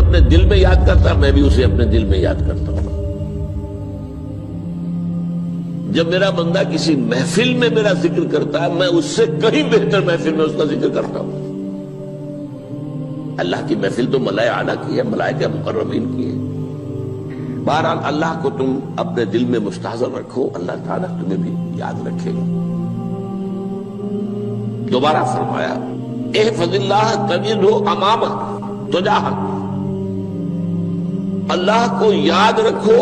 اپنے دل میں یاد کرتا میں بھی اسے اپنے دل میں یاد کرتا ہوں. جب میرا بندہ کسی محفل میں میرا ذکر کرتا ہے میں اس سے کہیں بہتر محفل میں اس کا ذکر کرتا ہوں. اللہ کی محفل تو ملائکہ اعلیٰ کی ہے، ملائکہ مقربین کی ہے. بہرحال اللہ کو تم اپنے دل میں مستحضر رکھو، اللہ تعالیٰ تمہیں بھی یاد رکھے گا. دوبارہ فرمایا احفظ اللہ تجدہ امامک تجاہک، اللہ کو یاد رکھو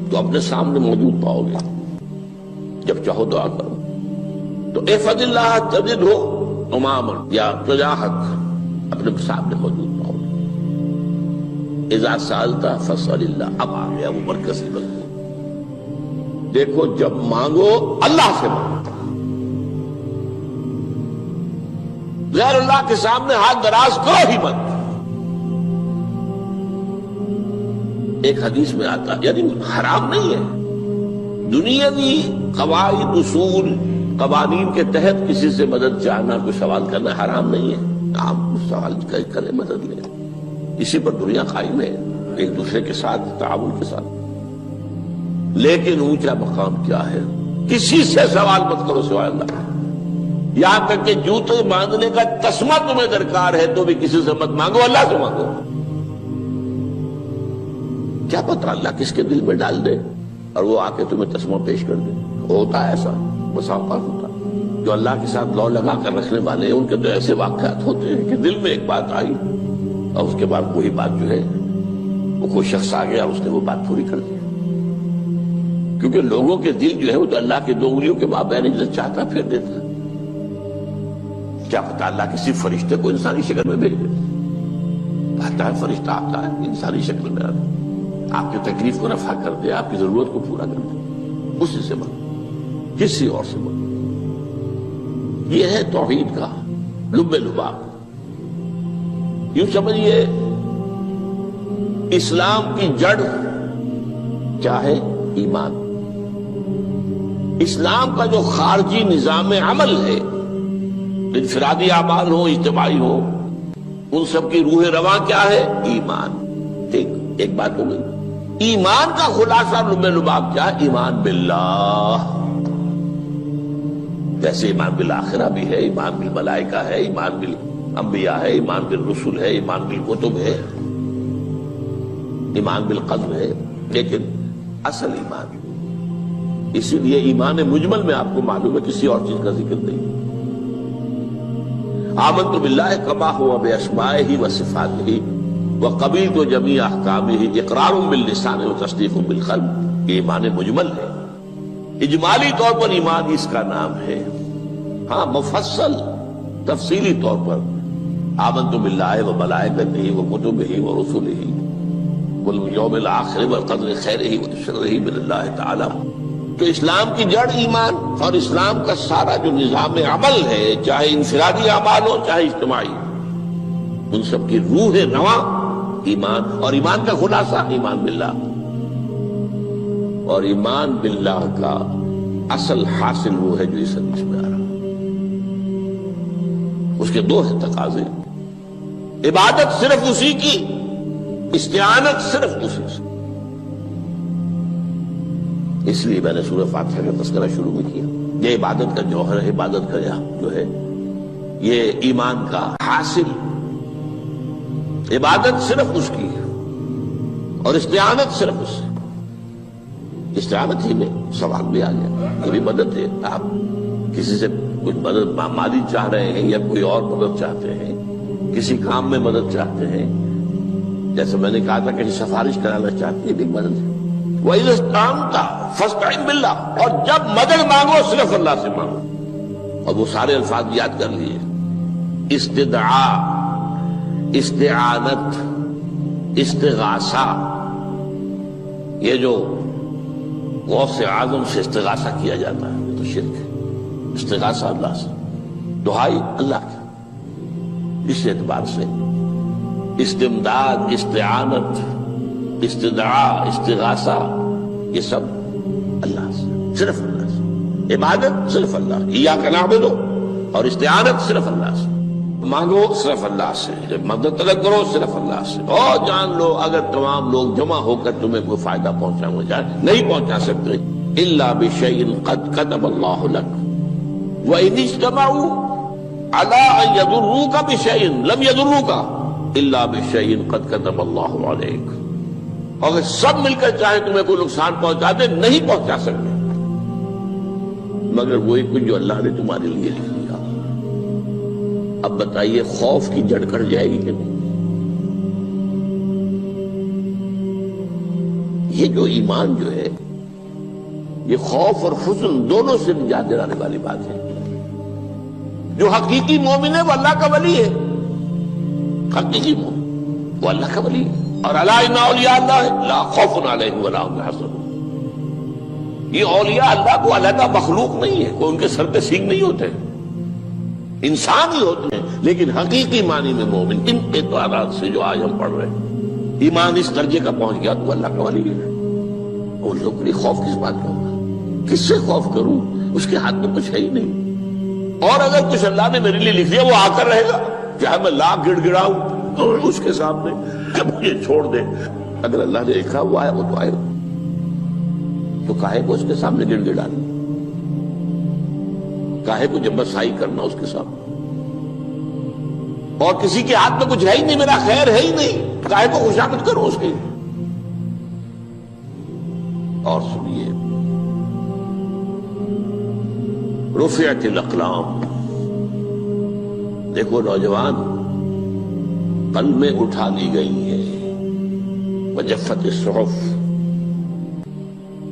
تو اپنے سامنے موجود پاؤ گے. جب چاہو دعا کرو تو احفظ اللہ تجدہ امامک یا تجاہک، اپنے سامنے موجود پاؤ گے. اذا سألت فاسأل اللہ، اب آ گیا وہ مرکزی مضمون. دیکھو جب مانگو اللہ سے مانگو، غیر اللہ کے سامنے ہاتھ دراز کرو ہی مت. ایک حدیث میں آتا یعنی حرام نہیں ہے، دنیاوی قواعد اصول قوانین کے تحت کسی سے مدد چاہنا، کوئی سوال کرنا حرام نہیں ہے. آپ سوال کریں، مدد لیں، اسی پر دنیا قائم ہے، ایک دوسرے کے ساتھ تعاون کے ساتھ. لیکن اونچا مقام کیا ہے؟ کسی سے سوال مت کرو سوائے اللہ. یہاں تک کہ جوتے باندھنے کا تسمہ تمہیں درکار ہے تو بھی کسی سے مت مانگو، اللہ سے مانگو. کیا پتہ اللہ کس کے دل میں ڈال دے اور وہ آ کے تمہیں تسمہ پیش کر دے. ہوتا ہے ایسا، بس اوقات ہوتا ہے. جو اللہ کے ساتھ لو لگا کر رکھنے والے ہیں ان کے تو ایسے واقعات ہوتے ہیں کہ دل میں ایک بات آئی اور اس کے بعد وہی بات جو ہے وہ کوئی شخص آ گیا اور اس نے وہ بات پوری کر دی. کیونکہ لوگوں کے دل جو ہے وہ تو اللہ کے دو انگلیوں کے مابین جسے چاہتا پھیر دیتا ہے. کیا پتہ اللہ کسی فرشتے کو انسانی شکل میں بھیج دے. آتا ہے فرشتہ، آتا ہے انسانی شکل میں، آپ کی تکلیف کو رفع کر دے، آپ کی ضرورت کو پورا کر دے. اسی سے مانگو، کسی اور سے مانگو. یہ ہے توحید کا لب لباب. یوں سمجھیے اسلام کی جڑ کیا ہے؟ ایمان. اسلام کا جو خارجی نظام عمل ہے، انفرادی اعمال ہو اجتماعی ہو، ان سب کی روح رواں کیا ہے؟ ایمان. ایک بات ہو گئی. ایمان کا خلاصہ لب لباب کیا ہے؟ ایمان باللہ. جیسے ایمان بالآخرہ بھی ہے، ایمان بالملائکہ ہے، ایمان بالانبیاء ہے، ایمان بالرسل ہے، ایمان بالکتب ہے، ایمان بالقدر ہے. لیکن اصل ایمان، اسی لیے ایمان مجمل میں آپ کو معلوم ہے کسی اور چیز کا ذکر نہیں. آمنت باللہ کما ہوا باسمائہ وصفاتہ وقبلت جمیع احکامہ اقرار باللسان وتصدیق بالقلب. یہ ایمان مجمل ہے. اجمالی طور پر ایمان اس کا نام ہے. ہاں مفصل تفصیلی طور پر آمنت باللہ وملائکتہ وکتبہ ورسلہ والیوم الآخر والقدر خیرہ وشرہ من اللہ تعالی. تو اسلام کی جڑ ایمان، اور اسلام کا سارا جو نظام عمل ہے، چاہے انفرادی اعمال ہو چاہے اجتماعی، ان سب کی روح رواں ایمان. اور ایمان کا خلاصہ ایمان باللہ. اور ایمان باللہ کا اصل حاصل وہ ہے جو اس حدیث میں آ رہا. اس کے دو ہیں تقاضے. عبادت صرف اسی کی، استعانت صرف اسی سے. اس لیے میں نے سورہ فاتحہ کا تذکرہ شروع میں کیا. یہ عبادت کا جوہر ہے، عبادت کا جو ہے یہ ایمان کا حاصل. عبادت صرف اس کی ہے اور استعانت صرف اس سے. استعانت ہی میں سوال بھی آ گیا، یہ بھی مدد ہے. آپ کسی سے کچھ مدد مالی چاہ رہے ہیں یا کوئی اور مدد چاہتے ہیں، کسی کام میں مدد چاہتے ہیں، جیسے میں نے کہا تھا کہ سفارش کرانا چاہتے ہیں، بھی مدد ہے. وَإِذَا اسْتَعَنْتَ فَاسْتَعِنْ بِاللَّهِ. اور جب مدد مانگو صرف اللہ سے مانگو. اور وہ سارے الفاظ یاد کر لیے: استدعاء، استعانت، استغاثہ. یہ جو غوث اعظم سے استغاثہ کیا جاتا ہے یہ تو شرک ہے. استغاثہ اللہ سے، دعائی اللہ کی. اس اعتبار سے استمداد، استعانت، استدعاء، استغاثہ یہ سب اللہ سے، صرف اللہ سے. عبادت صرف اللہ، ایاک نعبد، اور استعانت صرف اللہ سے. مانگو صرف اللہ سے، جب مدد طلب کرو صرف اللہ سے، اور جان لو اگر تمام لوگ جمع ہو کر تمہیں کوئی فائدہ پہنچانا چاہے نہیں پہنچا سکتے، الا بشیء قد کتب اللہ لک وان اجتمعوا علی ان یضروک بشیء لم یضروک الا بشیء قد کتب اللہ علیک، اگر سب مل کر چاہے تمہیں کوئی نقصان پہنچا دے نہیں پہنچا سکتے مگر وہی کچھ جو اللہ نے تمہارے لیے لکھ دیا۔ اب بتائیے خوف کی جڑ کٹ جائے گی کہ نہیں؟ یہ جو ایمان جو ہے یہ خوف اور حزن دونوں سے نجات دلانے والی بات ہے۔ جو حقیقی مومن ہے وہ اللہ کا ولی ہے، حقیقی مومن وہ اللہ کا ولی ہے، اور الا ان اولیاء اللہ لا خوف علیہم ولا هم يحزنون۔ یہ اولیاء اللہ کو علیحدہ مخلوق نہیں ہے، کوئی ان کے سر پہ سینگ نہیں ہوتے، انسان ہی ہوتے ہیں، لیکن حقیقی معنی میں مومن ان اعتبارات سے جو آج ہم پڑھ رہے ہیں ایمان اس درجے کا پہنچ گیا تو اللہ کا ولی ہے۔ اور لوگ کے لیے خوف کس بات کا ہوگا؟ کس سے خوف کروں؟ اس کے ہاتھ میں کچھ ہے ہی نہیں، اور اگر کچھ اللہ نے میرے لیے لکھ دیا وہ آ کر رہے گا، چاہے میں لاکھ گڑ گڑاؤں اور اس کے سامنے کہ مجھے چھوڑ دے، اگر اللہ نے لکھا وہ آیا وہ تو آئے گا، تو کاہے کو اس کے سامنے گڑ گڑانا، کاہے کو جبرسائی کرنا اس کے سامنے، اور کسی کے ہاتھ میں کچھ ہے ہی نہیں، میرا خیر ہے ہی نہیں، کاہے کو خوشامد کرو اس کی۔ اور سنیے، رفعت الاقلام، دیکھو نوجوان، قلمیں اٹھا لی گئی ہیں، وجفت الصحف،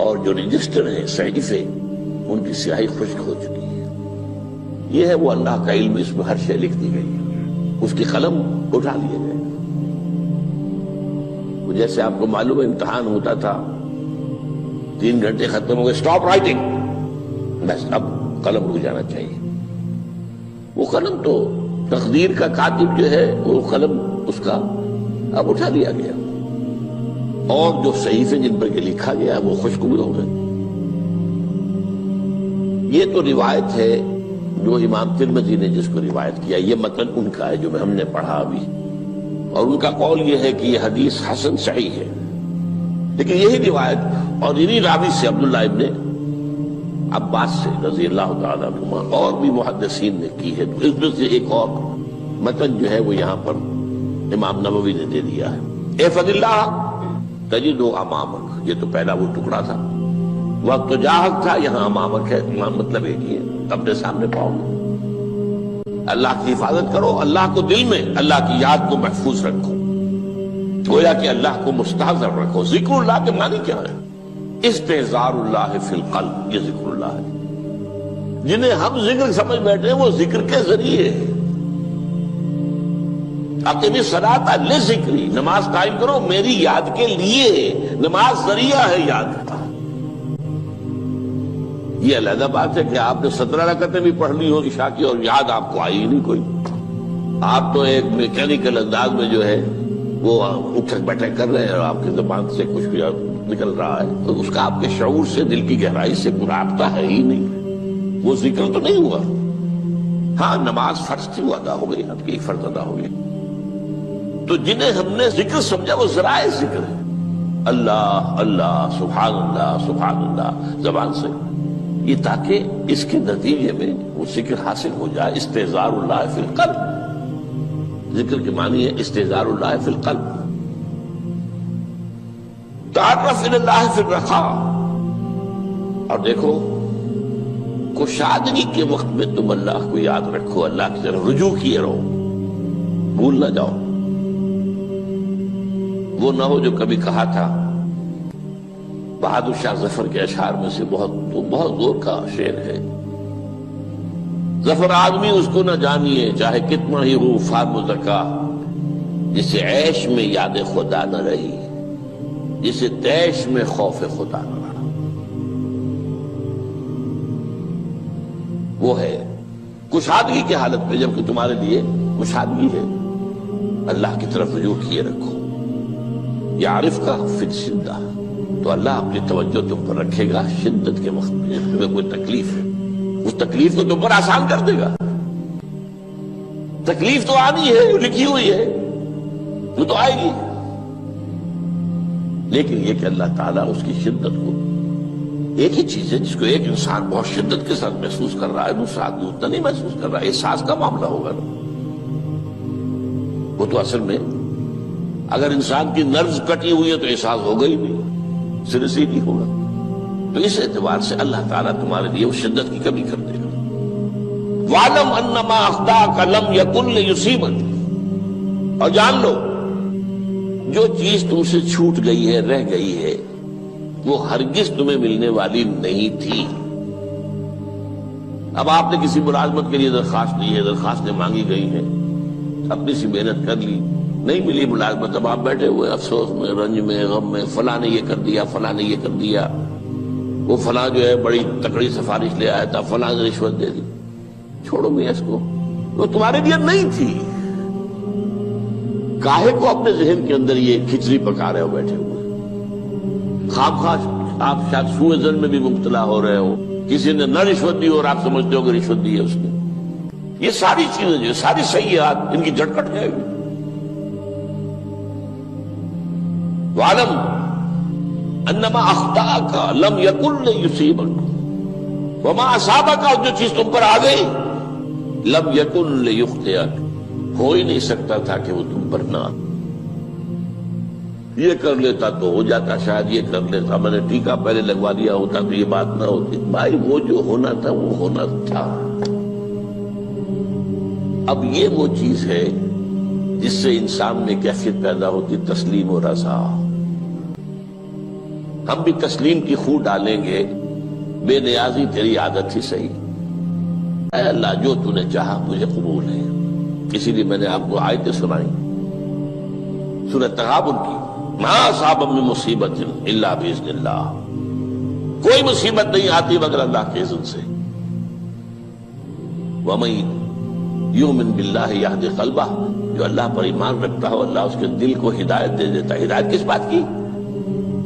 اور جو رجسٹر ہیں صحیفے ان کی سیاہی خشک ہو چکی ہے۔ یہ ہے وہ اللہ کا علم، اس میں ہر شے لکھ دی گئی ہے، اس کی قلم اٹھا لیے گئے۔ جیسے آپ کو معلوم ہے امتحان ہوتا تھا، 3 گھنٹے ختم ہو گئے، اسٹاپ رائٹنگ، بس اب قلم رک جانا چاہیے۔ وہ قلم تو تقدیر کا کاتب جو ہے وہ قلم اس کا اب اٹھا لیا گیا، اور جو صحیفے جن پر کہ لکھا گیا وہ خشک بھی ہو گئے۔ یہ تو روایت ہے جو امام ترمذی نے جس کو روایت کیا، یہ متن ان کا ہے جو ہم نے پڑھا ابھی، اور ان کا قول یہ ہے کہ یہ حدیث حسن صحیح ہے، لیکن یہی روایت اور انہی راوی سے عبداللہ ابن عباس سے رضی اللہ تعالیٰ عنہما اور بھی محدثین نے کی ہے، تو اس میں سے ایک اور متن جو ہے وہ یہاں پر امام نووی نے دے دیا ہے۔ احفظ اللہ تجدہ امامک، یہ تو پہلا وہ ٹکڑا تھا، وقت تو جاہک تھا، یہاں امامک ہے، امام مطلب ایک ہی ہے، اپنے سامنے پاؤ گے۔ اللہ کی حفاظت کرو، اللہ کو دل میں، اللہ کی یاد کو محفوظ رکھو، گویا کہ اللہ کو مستحضر رکھو۔ ذکر اللہ کے معنی کیا ہے؟ استحضار اللہ فی القلب، یہ ذکر اللہ ہے۔ جنہیں ہم ذکر سمجھ بیٹھے ہیں وہ ذکر کے ذریعے اقیم الصلاۃ لذکری، نماز قائم کرو میری یاد کے لیے، نماز ذریعہ ہے یاد کا۔ یہ علیحدہ بات ہے کہ آپ نے 17 رکعتیں بھی پڑھ لی ہو عشاء کی اور یاد آپ کو آئی ہی نہیں کوئی، آپ تو ایک میکینیکل انداز میں جو ہے وہ اٹھک بیٹھک کر رہے ہیں اور آپ کی زبان سے کچھ بھی نکل رہا ہے، تو اس کا آپ کے شعور سے، دل کی گہرائی سے کوئی رابطہ ہے ہی نہیں، وہ ذکر تو نہیں ہوا۔ ہاں نماز فرض تھی وہ ادا ہو گئی، آپ کی ایک فرض ادا ہو گئی۔ تو جنہیں ہم نے ذکر سمجھا وہ ذرائع ذکر ہے، اللہ اللہ سبحان اللہ زبان سے، یہ تاکہ اس کے نتیجے میں وہ ذکر حاصل ہو جائے۔ استحضار اللہ فی القلب، ذکر کے معنی ہے استحضار اللہ فی القلب۔ تعرف الی اللہ فی الرخاء، اور دیکھو کشادگی کے وقت میں تم اللہ کو یاد رکھو، اللہ کی طرف رجوع کیے رہو، بھول نہ جاؤ۔ وہ نہ ہو جو کبھی کہا تھا، بہادر شاہ ظفر کے اشعار میں سے بہت زور کا شعر ہے، ظفر آدمی اس کو نہ جانیے چاہے کتنا ہی ہو فام و زکا، جسے عیش میں یاد خدا نہ رہی، جسے تیش میں خوف خدا نہ رہا۔ وہ ہے کشادگی کی حالت میں، جبکہ تمہارے لیے کشادگی ہے، اللہ کی طرف رجوع کیے رکھو۔ یعرف کا فی الشدہ، تو اللہ اپنی توجہ تم پر رکھے گا شدت کے وقت میں، جب تمہیں کوئی تکلیف ہے اس تکلیف کو تم پر آسان کر دے گا۔ تکلیف تو آنی ہے، جو لکھی ہوئی ہے وہ تو آئے گی، لیکن یہ کہ اللہ تعالیٰ اس کی شدت کو، ایک ہی چیز ہے جس کو ایک انسان بہت شدت کے ساتھ محسوس کر رہا ہے، دوسرا آدمی اتنا نہیں محسوس کر رہا ہے، احساس کا معاملہ ہوگا نا۔ وہ تو اصل میں اگر انسان کی نرز کٹی ہوئی ہے تو احساس ہوگا ہی نہیں، سر سے نہیں ہوگا۔ تو اس اعتبار سے اللہ تعالیٰ تمہارے لیے وہ شدت کی کمی کر دے گا۔ وَاعْلَمْ أَنَّمَا أَخْطَأَكَ لَمْ يَكُنْ لِيُصِيبَكَ، اور جان لو جو چیز تم سے چھوٹ گئی ہے، رہ گئی ہے، وہ ہرگز تمہیں ملنے والی نہیں تھی۔ اب آپ نے کسی ملازمت کے لیے درخواست دی ہے، درخواستیں مانگی گئی ہیں، اپنی سی محنت کر لی، نہیں ملی ملازمت، اب آپ بیٹھے ہوئے افسوس میں، رنج میں، غم میں، فلاں نے یہ کر دیا، فلاں نے یہ کر دیا، وہ فلاں جو ہے بڑی تکڑی سفارش لے آیا تھا، فلاں نے رشوت دے دی۔ چھوڑو میاں اس کو، وہ تمہارے لیے نہیں تھی۔ کاہے کو اپنے ذہن کے اندر یہ کھچڑی پکا رہے ہو بیٹھے ہوئے؟ خواہ آپ شاید سوء ظن میں بھی مبتلا ہو رہے ہو، کسی نے نہ رشوت دی اور آپ سمجھتے ہو کہ رشوت دی ہے اس نے۔ یہ ساری چیزیں جو ساری سیئات، ان کی جڑ کٹ جائے گی۔ وَاعْلَمْ أَنَّمَا أَخْطَأَكَ لَمْ يَكُنْ لِيُصِيبَكَ وَمَا أَصَابَكَ، جو چیز تم پر آ گئی، لَمْ يَكُنْ لِيُخْطِئَكَ، ہو ہی نہیں سکتا تھا کہ وہ تم پر نہ آ۔ یہ کر لیتا تو ہو جاتا، شاید یہ کر لیتا، میں نے ٹیکا پہلے لگوا دیا ہوتا تو یہ بات نہ ہوتی۔ بھائی وہ جو ہونا تھا وہ ہونا تھا۔ اب یہ وہ چیز ہے جس سے انسان میں کیفیت پیدا ہوتی، تسلیم و رضا۔ ہم بھی تسلیم کی خو ڈالیں گے، بے نیازی تیری عادت ہی صحیح، اے اللہ جو تو نے چاہا مجھے قبول ہے۔ اسی لیے میں نے آپ کو آیتیں سنائی سورہ تغابن کی، ما اصاب من مصیبت الا باذن اللہ، کوئی مصیبت نہیں آتی مگر اللہ کے اذن سے۔ وَمَن یؤمن باللہ یہدی قلبہ، جو اللہ پر ایمان رکھتا ہو اللہ اس کے دل کو ہدایت دے دیتا ہے۔ ہدایت کس بات کی؟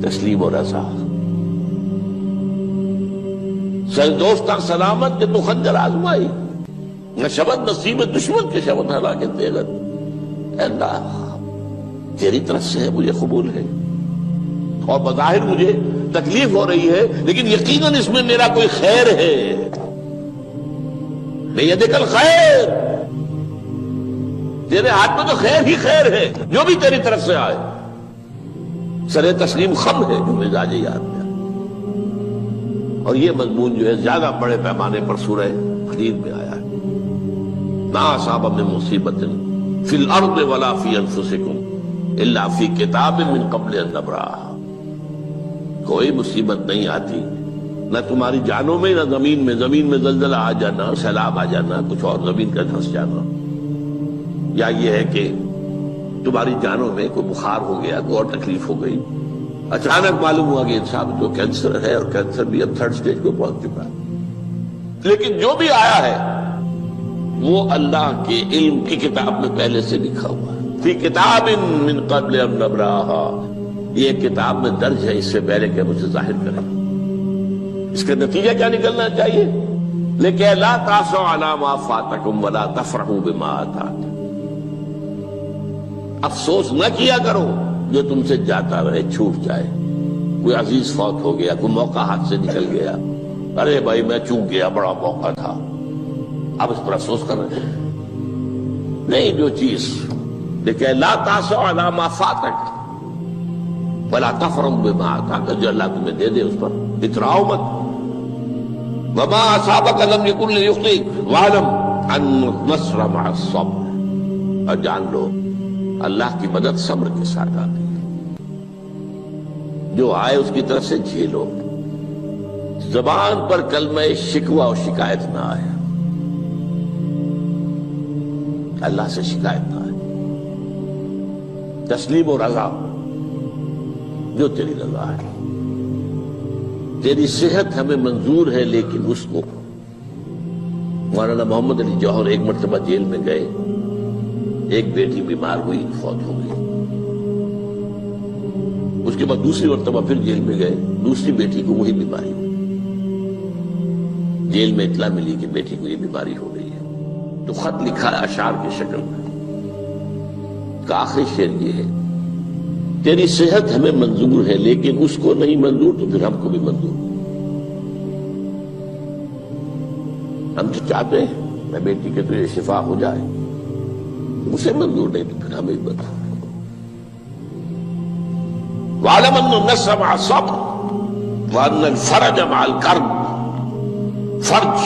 تسلیم و رضا۔ سر دوستاں سلامت کہ تو خنجر آزمائی، نہ شبد نصیب دشمن کے شبد ہلاکت دیگت۔ اے اللہ تیری طرف سے ہے، مجھے قبول ہے، اور بظاہر مجھے تکلیف ہو رہی ہے لیکن یقیناً اس میں میرا کوئی خیر ہے۔ بیدک الخیر، تیرے ہاتھ میں تو خیر ہی خیر ہے، جو بھی تیری طرف سے آئے۔ سر تسلیم خم ہے جو مزاج یاد میں، اور یہ مضمون جو ہے زیادہ بڑے پیمانے پر سورہ حدید میں آیا ہے۔ ما اصاب من مصیبت فی الارض ولا فی انفسکم الا فی کتاب من قبل ان نبرأها، کوئی مصیبت نہیں آتی نہ تمہاری جانوں میں نہ زمین میں، زمین میں زلزلہ آ جانا، سیلاب آ جانا، کچھ اور زمین کا دھنس جانا، یا یہ ہے کہ تمہاری جانوں میں کوئی بخار ہو گیا، کوئی اور تکلیف ہو گئی، اچانک معلوم ہوا کہ انسان کو کینسر ہے اور کینسر بھی اب 3rd سٹیج کو پہنچ چکا ہے، لیکن جو بھی آیا ہے وہ اللہ کے علم کی کتاب میں پہلے سے لکھا ہوا ہے۔ فی کتاب من قبل ان نبرأها، یہ کتاب میں درج ہے اس سے پہلے کہ مجھے ظاہر کریں۔ اس کا نتیجہ کیا نکلنا چاہیے؟ لیکن لا تاسوا علی ما فاتکم ولا تفرحوا بما آتاکم، افسوس نہ کیا کرو جو تم سے جاتا رہے، چھوٹ جائے، کوئی عزیز فوت ہو گیا، کوئی موقع ہاتھ سے نکل گیا، ارے بھائی میں چوک گیا، بڑا موقع تھا، اب اس پر افسوس کر رہے ہیں۔ نہیں، جو چیز لیکن لا تاسوا علی ما فاتک ولا تفرحوا بما آتاک، جو اللہ تمہیں دے دے اس پر اتراؤ مت۔ وما اصابک لم یکن لیخطئک واعلم ان النصر مع الصبر، اور جان لو اللہ کی مدد صبر کے ساتھ آتی ہے، جو آئے اس کی طرف سے جھیلو، زبان پر کلمہ شکوہ اور شکایت نہ آئے، اللہ سے شکایت نہ آئے، تسلیم و رضا، جو تیری رضا ہے۔ تیری صحت ہمیں منظور ہے لیکن اس کو، مولانا محمد علی جوہر ایک مرتبہ جیل میں گئے، ایک بیٹی بیمار ہوئی، فوت ہو گئی، اس کے بعد دوسری مرتبہ پھر جیل میں گئے، دوسری بیٹی کو وہی بیماری ہوئی، جیل میں اطلاع ملی کہ بیٹی کو یہ بیماری ہو گئی ہے، تو خط لکھا ہے اشعار کی شکل میں، کا آخری شعر یہ ہے: تیری صحت ہمیں منظور ہے لیکن اس کو نہیں منظور تو پھر ہم کو بھی منظور۔ ہم تو چاہتے ہیں میں بیٹی کے تجھے شفا ہو جائے، اسے منظور نہیں تو پھر ہمیں بھی بتا۔ وَاعْلَمْ أَنَّ النَّصْرَ مَعَ الصَّبْرِ وَأَنَّ الْفَرَجَ مَعَ الْكَرْبِ۔ فرج،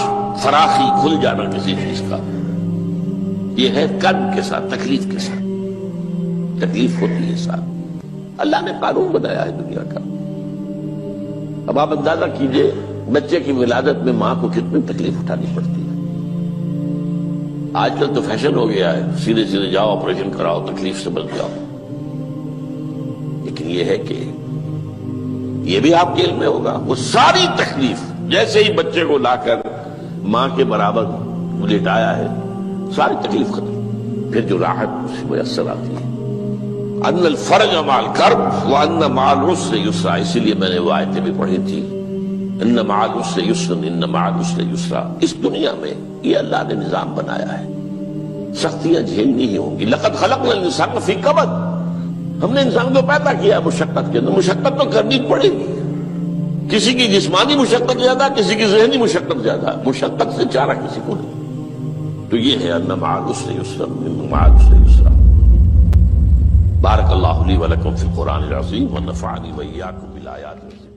فراخی، کھل جانا کسی چیز کا، یہ ہے کرب کے ساتھ، تکلیف کے ساتھ، تکلیف ہوتی ہے ساتھ۔ اللہ نے قانون بنایا ہے دنیا کا۔ اب آپ اندازہ کیجئے بچے کی ولادت میں ماں کو کتنی تکلیف اٹھانی پڑتی ہے۔ آج کل تو فیشن ہو گیا ہے، سیدھے سیدھے جاؤ، آپریشن کراؤ، تکلیف سے بچ جاؤ، لیکن یہ ہے کہ یہ بھی آپ کے علم میں ہوگا، وہ ساری تکلیف جیسے ہی بچے کو لا کر ماں کے برابر لٹایا ہے، ساری تکلیف ختم، پھر جو راحت اسے میسر آتی ہے۔ ان الفرج مع الکرب وان مع العسر یسرا، اسی لیے میں نے وہ آیتیں بھی پڑھی تھی، ان مع العسر یسرا ان مع العسر یسرا۔ اس دنیا میں یہ اللہ نے نظام بنایا ہے، سختیاں جھیلنی ہی ہوں گی۔ لقد خلقنا الانسان فی کبد، ہم نے انسان کو پیدا کیا مشقت کے اندر، مشقت تو کرنی پڑے گی۔ کسی کی جسمانی مشقت زیادہ، کسی کی ذہنی مشقت زیادہ، مشقت سے چارہ کسی کو نہیں۔ تو یہ ہے ان مع العسر یسرا ان مع العسر یسرا۔ بارک اللہ لی ولکم فی القرآن العظیم ونفعنی وإیاکم بالآیات الحکیم۔